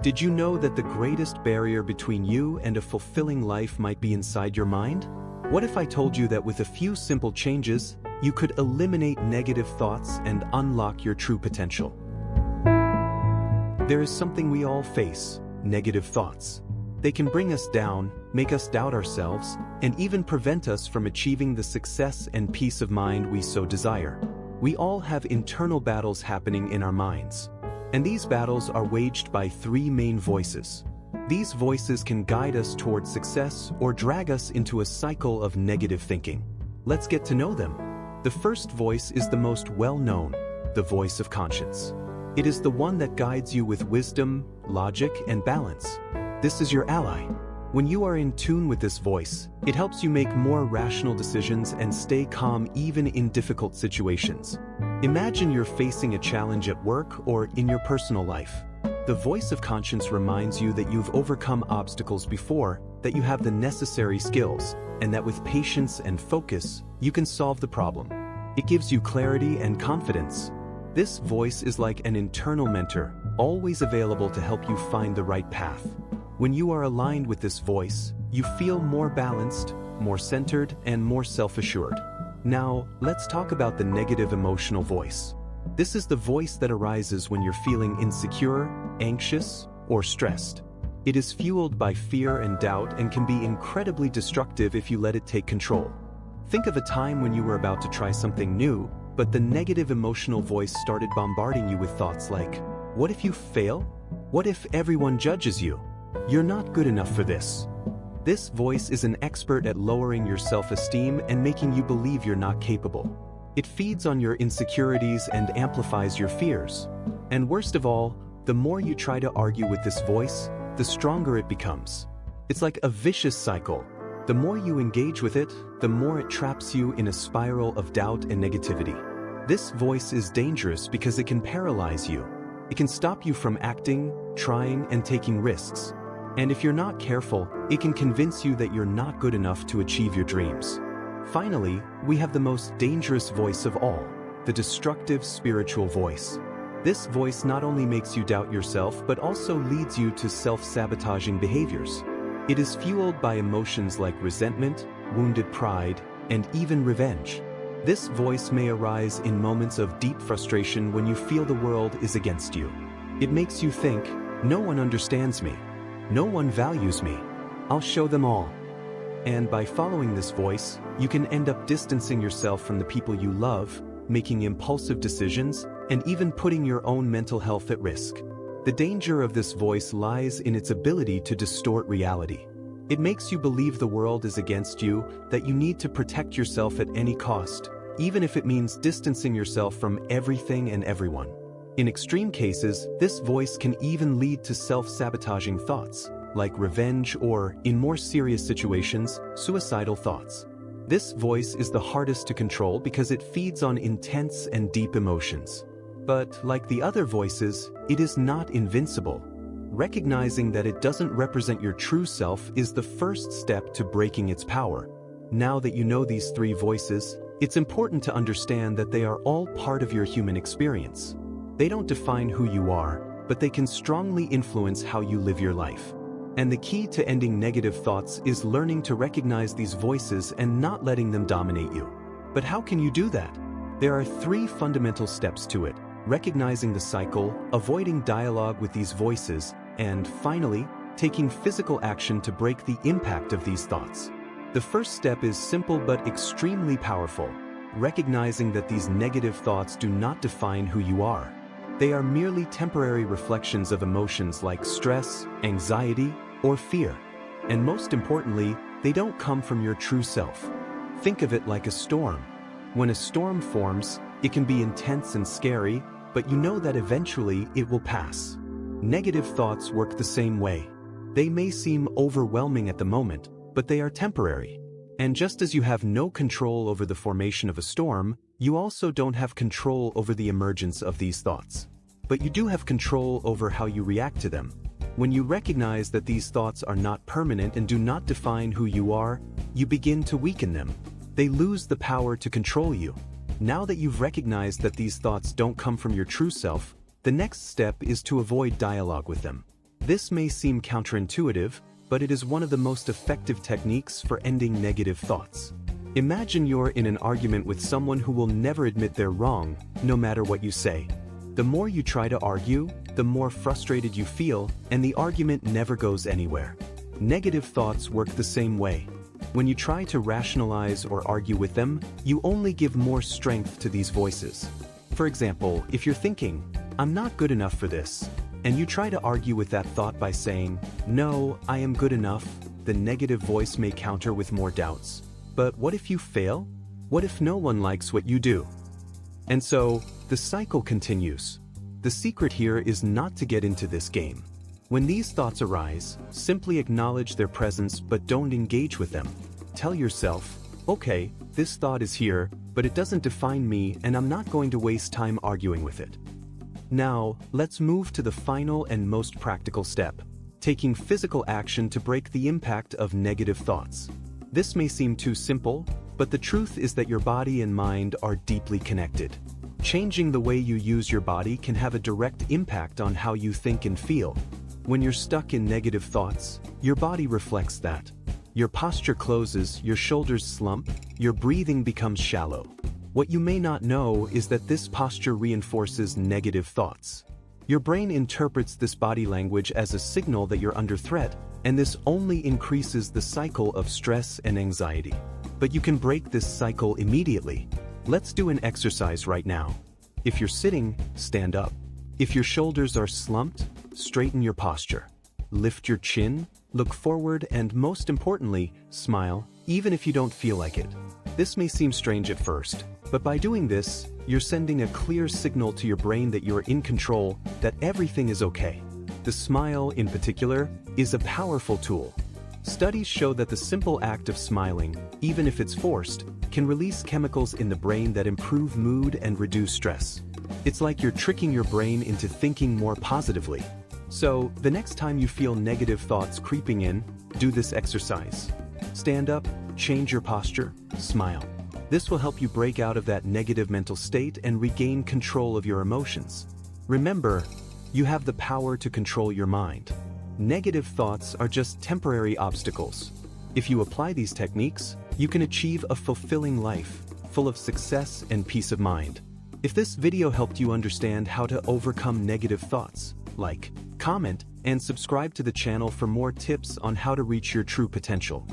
Did you know that the greatest barrier between you and a fulfilling life might be inside your mind? What if I told you that with a few simple changes, you could eliminate negative thoughts and unlock your true potential? There is something we all face: negative thoughts. They can bring us down, make us doubt ourselves, and even prevent us from achieving the success and peace of mind we so desire. We all have internal battles happening in our minds. And these battles are waged by three main voices. These voices can guide us towards success or drag us into a cycle of negative thinking. Let's get to know them. The first voice is the most well-known, the voice of conscience. It is the one that guides you with wisdom, logic, and balance. This is your ally. When you are in tune with this voice, it helps you make more rational decisions and stay calm even in difficult situations. Imagine you're facing a challenge at work or in your personal life. The voice of conscience reminds you that you've overcome obstacles before, that you have the necessary skills, and that with patience and focus, you can solve the problem. It gives you clarity and confidence. This voice is like an internal mentor, always available to help you find the right path. When you are aligned with this voice, you feel more balanced, more centered, and more self-assured. Now, let's talk about the negative emotional voice. This is the voice that arises when you're feeling insecure, anxious, or stressed. It is fueled by fear and doubt and can be incredibly destructive if you let it take control. Think of a time when you were about to try something new, but the negative emotional voice started bombarding you with thoughts like, what if you fail? What if everyone judges you? You're not good enough for this. This voice is an expert at lowering your self-esteem and making you believe you're not capable. It feeds on your insecurities and amplifies your fears. And worst of all, the more you try to argue with this voice, the stronger it becomes. It's like a vicious cycle. The more you engage with it, the more it traps you in a spiral of doubt and negativity. This voice is dangerous because it can paralyze you. It can stop you from acting, trying, and taking risks. And if you're not careful, it can convince you that you're not good enough to achieve your dreams. Finally, we have the most dangerous voice of all, the destructive spiritual voice. This voice not only makes you doubt yourself, but also leads you to self-sabotaging behaviors. It is fueled by emotions like resentment, wounded pride, and even revenge. This voice may arise in moments of deep frustration when you feel the world is against you. It makes you think, no one understands me. No one values me. I'll show them all. And by following this voice, you can end up distancing yourself from the people you love, making impulsive decisions, and even putting your own mental health at risk. The danger of this voice lies in its ability to distort reality. It makes you believe the world is against you, that you need to protect yourself at any cost, even if it means distancing yourself from everything and everyone. In extreme cases, this voice can even lead to self-sabotaging thoughts, like revenge or, in more serious situations, suicidal thoughts. This voice is the hardest to control because it feeds on intense and deep emotions. But, like the other voices, it is not invincible. Recognizing that it doesn't represent your true self is the first step to breaking its power. Now that you know these three voices, it's important to understand that they are all part of your human experience. They don't define who you are, but they can strongly influence how you live your life. And the key to ending negative thoughts is learning to recognize these voices and not letting them dominate you. But how can you do that? There are three fundamental steps to it: recognizing the cycle, avoiding dialogue with these voices, and finally, taking physical action to break the impact of these thoughts. The first step is simple but extremely powerful: recognizing that these negative thoughts do not define who you are. They are merely temporary reflections of emotions like stress, anxiety, or fear. And most importantly, they don't come from your true self. Think of it like a storm. When a storm forms, it can be intense and scary, but you know that eventually it will pass. Negative thoughts work the same way. They may seem overwhelming at the moment, but they are temporary. And just as you have no control over the formation of a storm, you also don't have control over the emergence of these thoughts. But you do have control over how you react to them. When you recognize that these thoughts are not permanent and do not define who you are, you begin to weaken them. They lose the power to control you. Now that you've recognized that these thoughts don't come from your true self, the next step is to avoid dialogue with them. This may seem counterintuitive, but it is one of the most effective techniques for ending negative thoughts. Imagine you're in an argument with someone who will never admit they're wrong, no matter what you say. The more you try to argue, the more frustrated you feel, and the argument never goes anywhere. Negative thoughts work the same way. When you try to rationalize or argue with them, you only give more strength to these voices. For example, if you're thinking, "I'm not good enough for this," and you try to argue with that thought by saying, "No, I am good enough," the negative voice may counter with more doubts. But what if you fail? What if no one likes what you do? And so, the cycle continues. The secret here is not to get into this game. When these thoughts arise, simply acknowledge their presence but don't engage with them. Tell yourself, "Okay, this thought is here, but it doesn't define me and I'm not going to waste time arguing with it." Now, let's move to the final and most practical step, taking physical action to break the impact of negative thoughts. This may seem too simple, but the truth is that your body and mind are deeply connected. Changing the way you use your body can have a direct impact on how you think and feel. When you're stuck in negative thoughts, your body reflects that. Your posture closes, your shoulders slump, your breathing becomes shallow. What you may not know is that this posture reinforces negative thoughts. Your brain interprets this body language as a signal that you're under threat, and this only increases the cycle of stress and anxiety. But you can break this cycle immediately. Let's do an exercise right now. If you're sitting, stand up. If your shoulders are slumped, straighten your posture. Lift your chin, look forward, and most importantly, smile, even if you don't feel like it. This may seem strange at first, but by doing this, you're sending a clear signal to your brain that you're in control, that everything is okay. The smile, in particular, is a powerful tool. Studies show that the simple act of smiling, even if it's forced, can release chemicals in the brain that improve mood and reduce stress. It's like you're tricking your brain into thinking more positively. So, the next time you feel negative thoughts creeping in, do this exercise. Stand up, change your posture, smile. This will help you break out of that negative mental state and regain control of your emotions. Remember, you have the power to control your mind. Negative thoughts are just temporary obstacles. If you apply these techniques, you can achieve a fulfilling life, full of success and peace of mind. If this video helped you understand how to overcome negative thoughts, like, comment, and subscribe to the channel for more tips on how to reach your true potential.